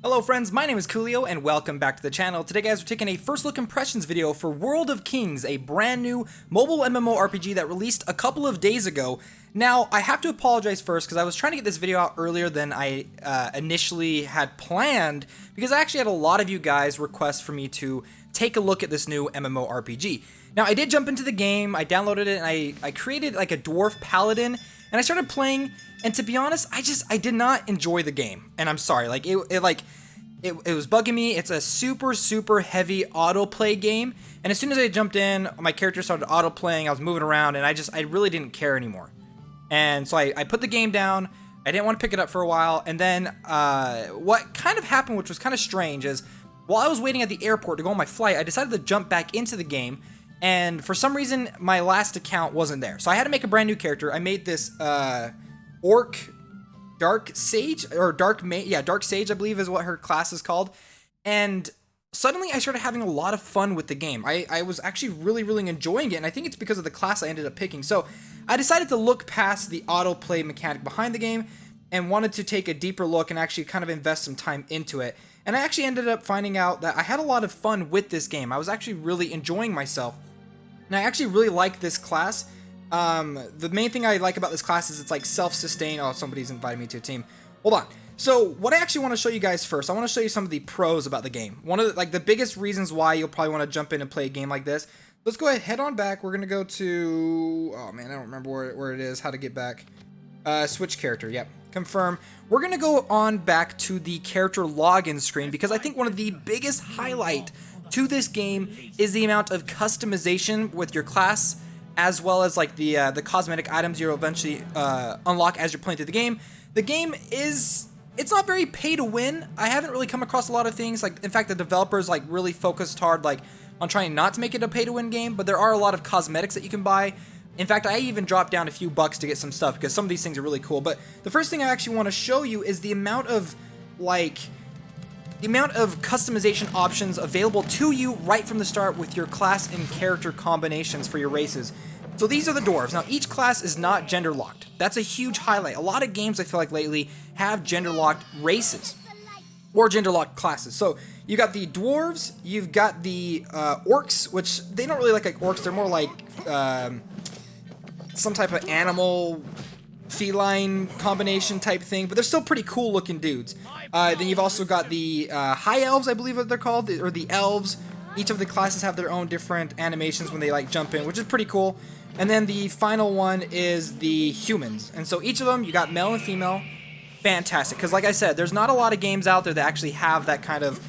Hello friends, my name is Koolio and welcome back to the channel. Today guys, we're taking a first look impressions video for World of Kings, a brand new mobile MMORPG that released a couple of days ago. Now, I have to apologize first because I was trying to get this video out earlier than I initially had planned, because I actually had a lot of you guys request for me to take a look at this new MMORPG. Now, I did jump into the game, I downloaded it, and I created like a dwarf paladin, and I started playing, and to be honest, I did not enjoy the game, and I'm sorry, like, it was bugging me. It's a super heavy autoplay game, and as soon as I jumped in, my character started autoplaying, I was moving around, and I really didn't care anymore. And so I put the game down, I didn't want to pick it up for a while, and then what kind of happened, which was kind of strange, is while I was waiting at the airport to go on my flight, I decided to jump back into the game, and for some reason, my last account wasn't there. So I had to make a brand new character. I made this orc Dark Sage, or Dark Sage, I believe is what her class is called. And suddenly I started having a lot of fun with the game. I was actually really enjoying it, and I think it's because of the class I ended up picking. So I decided to look past the autoplay mechanic behind the game and wanted to take a deeper look and actually kind of invest some time into it. And I actually ended up finding out that I had a lot of fun with this game. I was actually really enjoying myself, and I actually really like this class. The main thing I like about this class is it's like self-sustain. Oh, somebody's invited me to a team. Hold on. So what I actually want to show you guys first, I want to show you some of the pros about the game. One of the biggest reasons why you'll probably want to jump in and play a game like this. Let's go ahead, head on back. We're going to go to, oh man, I don't remember where it is, how to get back. Switch character, yep. Confirm. We're going to go on back to the character login screen, because I think one of the biggest highlight to this game is the amount of customization with your class, as well as like the cosmetic items you'll eventually unlock as you're playing through the game. The game it's not very pay to win. I haven't really come across a lot of things, like, in fact, the developers like really focused hard like on trying not to make it a pay to win game, but there are a lot of cosmetics that you can buy. In fact, I even dropped down a few bucks to get some stuff because some of these things are really cool. But the first thing I actually want to show you is the amount of customization options available to you right from the start with your class and character combinations for your races. So these are the dwarves. Now, each class is not gender locked. That's a huge highlight. A lot of games, I feel like lately, have gender locked races or gender locked classes. So you got the dwarves, you've got the orcs, which they don't really look like orcs. They're more like some type of animal feline combination type thing, but they're still pretty cool looking dudes. Then you've also got the high elves, I believe what they're called, or the elves. Each of the classes have their own different animations when they like jump in, which is pretty cool. And then the final one is the humans. And so each of them, you got male and female. Fantastic, because like I said, there's not a lot of games out there that actually have that kind of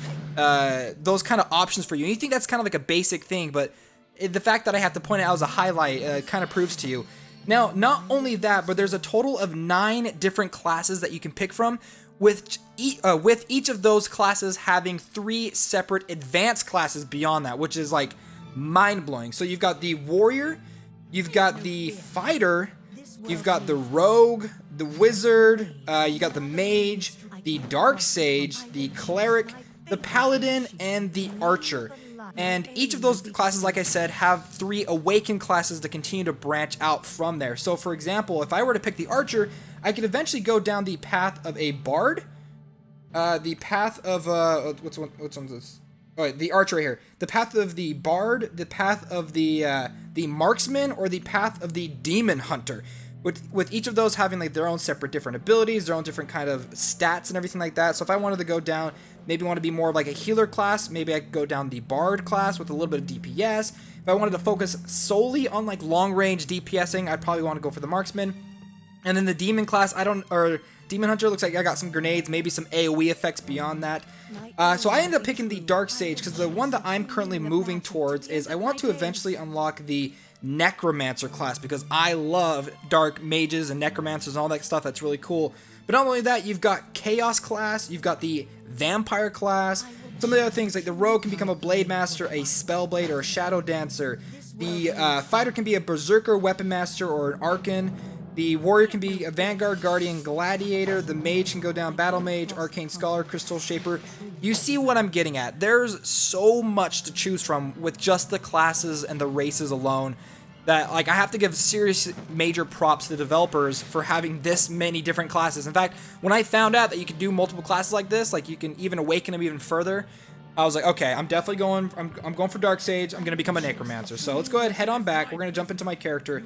those kind of options for you. And you think that's kind of like a basic thing, but the fact that I have to point it out as a highlight kind of proves to you. Now, not only that, but there's a total of 9 different classes that you can pick from, with each of those classes having 3 separate advanced classes beyond that, which is like mind-blowing. So you've got the warrior, you've got the fighter, you've got the rogue, the wizard, you got the mage, the dark sage, the cleric, the paladin, and the archer. And each of those classes, like I said, have 3 awakened classes to continue to branch out from there. So for example, if I were to pick the archer, I could eventually go down the path of a bard, the path of what's one's this? Oh, the archer right here. The path of the bard, the path of the marksman, or the path of the demon hunter. With each of those having like their own separate different abilities, their own different kind of stats and everything like that. So if I wanted to go down, maybe want to be more of like a healer class, maybe I could go down the bard class with a little bit of DPS. If I wanted to focus solely on like long range DPSing, I'd probably want to go for the marksman. And then the demon class, demon hunter, looks like I got some grenades, maybe some AoE effects beyond that. So I ended up picking the dark sage because the one that I'm currently moving towards is I want to eventually unlock the necromancer class, because I love dark mages and necromancers and all that stuff. That's really cool. But not only that, you've got chaos class, you've got the vampire class. Some of the other things, like the rogue can become a blade master, a spell blade, or a shadow dancer. The fighter can be a berserker, weapon master, or an arcan. The warrior can be a vanguard, guardian, gladiator. The mage can go down battle mage, arcane scholar, crystal shaper. You see what I'm getting at. There's so much to choose from with just the classes and the races alone. that, like, I have to give serious major props to the developers for having this many different classes. In fact, when I found out that you could do multiple classes like this, like you can even awaken them even further, I was like, okay, I'm definitely going, I'm going for Dark Sage. I'm going to become a Necromancer. So let's go ahead, head on back. We're going to jump into my character.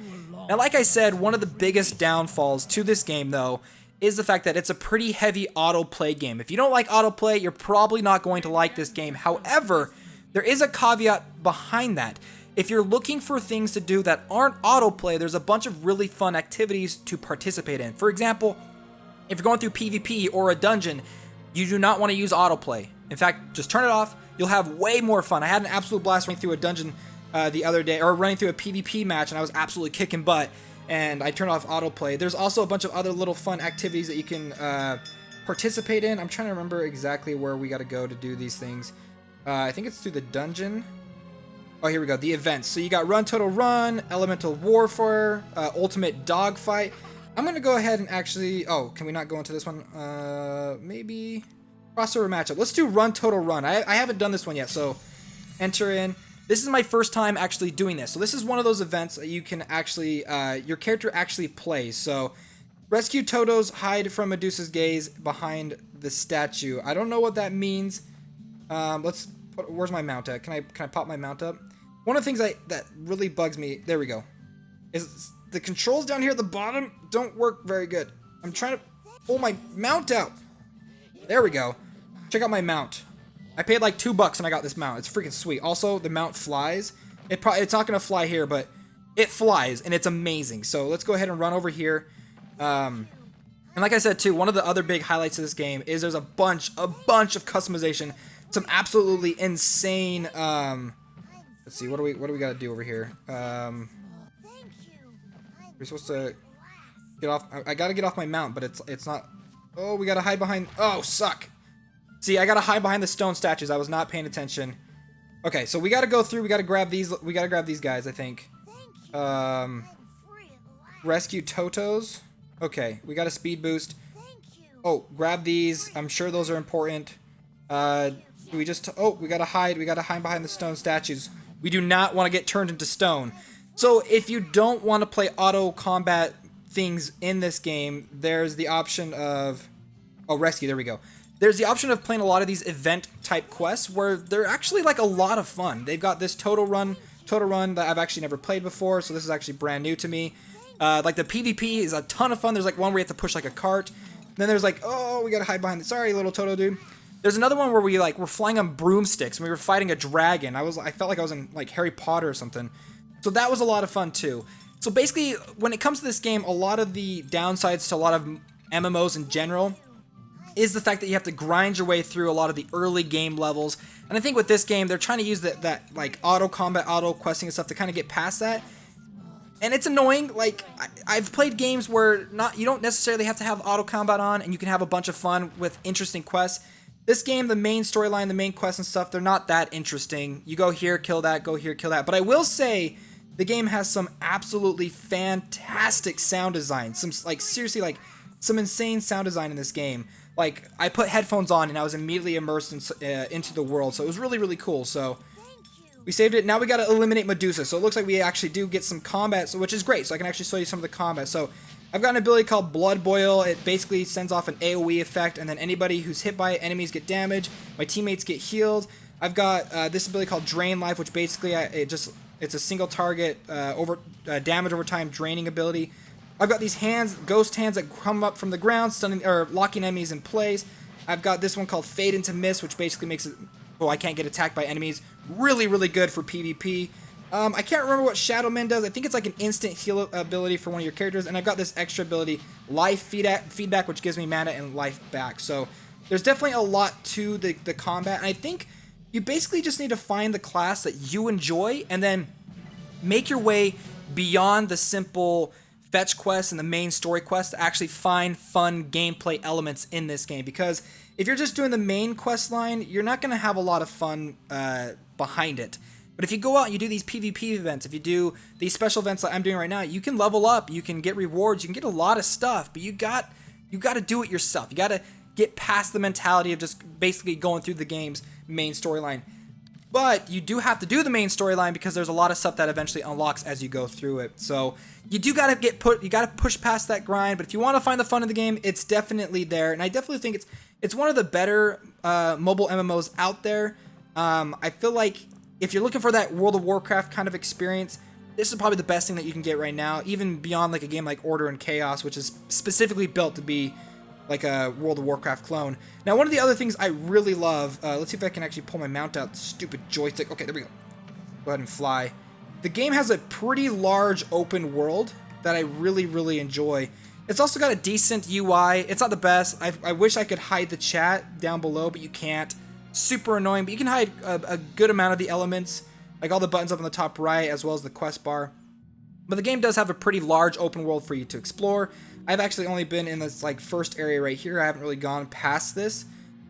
Now, like I said, one of the biggest downfalls to this game, though, is the fact that it's a pretty heavy autoplay game. If you don't like autoplay, you're probably not going to like this game. However, there is a caveat behind that. If you're looking for things to do that aren't autoplay, there's a bunch of really fun activities to participate in. For example, if you're going through PvP or a dungeon, you do not want to use autoplay. In fact, just turn it off. You'll have way more fun. I had an absolute blast running through a dungeon the other day, or running through a PvP match, and I was absolutely kicking butt, and I turned off autoplay. There's also a bunch of other little fun activities that you can participate in. I'm trying to remember exactly where we got to go to do these things. I think it's through the dungeon. Oh, here we go. The events. So you got Run Total Run, Elemental Warfare, Ultimate Dogfight. I'm going to go ahead and actually... Oh, can we not go into this one? Maybe... Crossover matchup. Let's do Run Total Run. I haven't done this one yet, so enter in. This is my first time actually doing this. So this is one of those events that you can actually... your character actually plays. So rescue Totos, hide from Medusa's gaze behind the statue. I don't know what that means. Let's... Where's my mount at? Can I pop my mount up? One of the things that really bugs me, there we go, is the controls down here at the bottom don't work very good. I'm trying to pull my mount out. There we go. Check out my mount. I paid like $2 and I got this mount. It's freaking sweet. Also, the mount flies. It's not gonna fly here, but it flies and it's amazing. So let's go ahead and run over here. And like I said too, one of the other big highlights of this game is there's a bunch of customization. Some absolutely insane. Let's see. What do we got to do over here? We're supposed to get off. I got to get off my mount, but it's not. Oh, we got to hide behind. Oh, suck. See, I got to hide behind the stone statues. I was not paying attention. Okay, so we got to go through. We got to grab these. We got to grab these guys, I think. Rescue Totos. Okay, we got a speed boost. Oh, grab these. I'm sure those are important. Do we just... Oh, we gotta hide. We gotta hide behind the stone statues. We do not want to get turned into stone. So if you don't want to play auto combat things in this game, there's the option of... Oh, rescue. There we go. There's the option of playing a lot of these event type quests where they're actually like a lot of fun. They've got this total run that I've actually never played before, so this is actually brand new to me. Like the PvP is a ton of fun. There's like one where you have to push like a cart. Then there's like, oh, we gotta hide behind it. Sorry, little Toto dude. There's another one where we're flying on broomsticks and we were fighting a dragon. I felt like I was in like Harry Potter or something. So that was a lot of fun too. So basically, when it comes to this game, a lot of the downsides to a lot of MMOs in general is the fact that you have to grind your way through a lot of the early game levels. And I think with this game, they're trying to use that like auto combat, auto questing and stuff to kind of get past that. And it's annoying. Like I've played games where you don't necessarily have to have auto combat on, and you can have a bunch of fun with interesting quests. This game, the main storyline, the main quests and stuff, they're not that interesting. You go here, kill that, go here, kill that. But I will say, the game has some absolutely fantastic sound design. Some, like, seriously, like, some insane sound design in this game. Like, I put headphones on and I was immediately immersed into the world. So it was really, really cool. So we saved it. Now we gotta eliminate Medusa. So it looks like we actually do get some combat, which is great. So I can actually show you some of the combat. So I've got an ability called Blood Boil. It basically sends off an AoE effect, and then anybody who's hit by it, enemies get damaged. My teammates get healed. I've got this ability called Drain Life, which basically it's a single target damage over time draining ability. I've got these hands, ghost hands that come up from the ground, stunning or locking enemies in place. I've got this one called Fade into Mist, which basically makes it I can't get attacked by enemies. Really, really good for PvP. I can't remember what Shadow Man does. I think it's like an instant heal ability for one of your characters. And I've got this extra ability, Life Feedback, which gives me mana and life back. So there's definitely a lot to the combat. And I think you basically just need to find the class that you enjoy and then make your way beyond the simple fetch quests and the main story quests to actually find fun gameplay elements in this game. Because if you're just doing the main quest line, you're not going to have a lot of fun behind it. But if you go out and you do these PvP events, if you do these special events like I'm doing right now, you can level up, you can get rewards, you can get a lot of stuff, but you got to do it yourself. You got to get past the mentality of just basically going through the game's main storyline. but you do have to do the main storyline because there's a lot of stuff that eventually unlocks as you go through it. So you do gotta you gotta push past that grind. But if you want to find the fun in the game, it's definitely there, and I definitely think it's one of the better mobile MMOs out there. I feel like if you're looking for that World of Warcraft kind of experience, this is probably the best thing that you can get right now, even beyond like a game like Order and Chaos, which is specifically built to be like a World of Warcraft clone. Now, one of the other things I really love, let's see if I can actually pull my mount out, stupid joystick. Okay, there we go. Go ahead and fly. The game has a pretty large open world that I really, really enjoy. It's also got a decent UI. It's not the best. I wish I could hide the chat down below, but you can't. Super annoying, but you can hide a good amount of the elements, like all the buttons up on the top right, as well as the quest bar. But the game does have a pretty large open world for you to explore. I've actually only been in this like first area right here. I haven't really gone past this.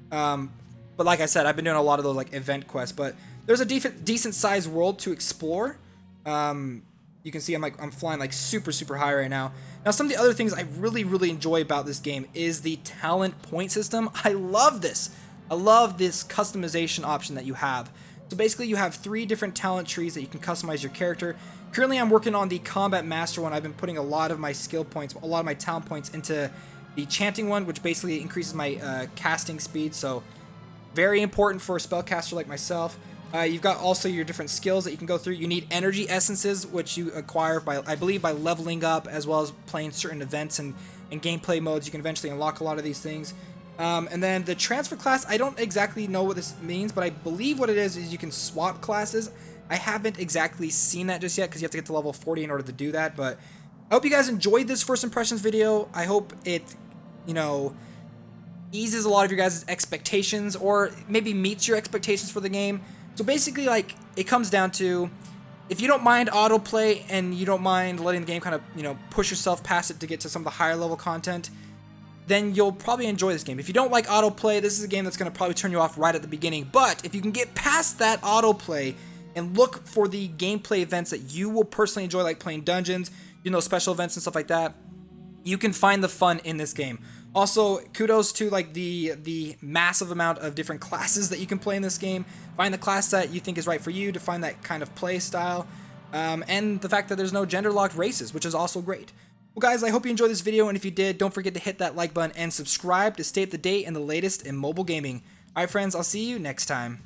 But like I said, I've been doing a lot of those like event quests. But there's a decent sized world to explore. You can see I'm flying like super high right now. Now, some of the other things I really enjoy about this game is the talent point system. I love this. I love this customization option that you have. So basically you have 3 different talent trees that you can customize your character. Currently I'm working on the Combat Master one. I've been putting a lot of my skill points, a lot of my talent points into the Chanting one, which basically increases my casting speed. So very important for a spellcaster like myself. You've got also your different skills that you can go through. You need energy essences, which you acquire by, I believe, by leveling up, as well as playing certain events and gameplay modes. You can eventually unlock a lot of these things. And then the transfer class, I don't exactly know what this means, but I believe what it is you can swap classes. I haven't exactly seen that just yet because you have to get to level 40 in order to do that. But I hope you guys enjoyed this first impressions video. I hope it, eases a lot of your guys' expectations, or maybe meets your expectations for the game. So basically, like, it comes down to, if you don't mind autoplay and you don't mind letting the game kind of, push yourself past it to get to some of the higher level content, then you'll probably enjoy this game. If you don't like autoplay, this is a game that's going to probably turn you off right at the beginning. But if you can get past that autoplay and look for the gameplay events that you will personally enjoy, like playing dungeons, special events and stuff like that, you can find the fun in this game. Also, kudos to like the massive amount of different classes that you can play in this game. Find the class that you think is right for you to find that kind of play style. And the fact that there's no gender-locked races, which is also great. Well, guys, I hope you enjoyed this video, and if you did, don't forget to hit that like button and subscribe to stay up to date in the latest in mobile gaming. Alright, friends, I'll see you next time.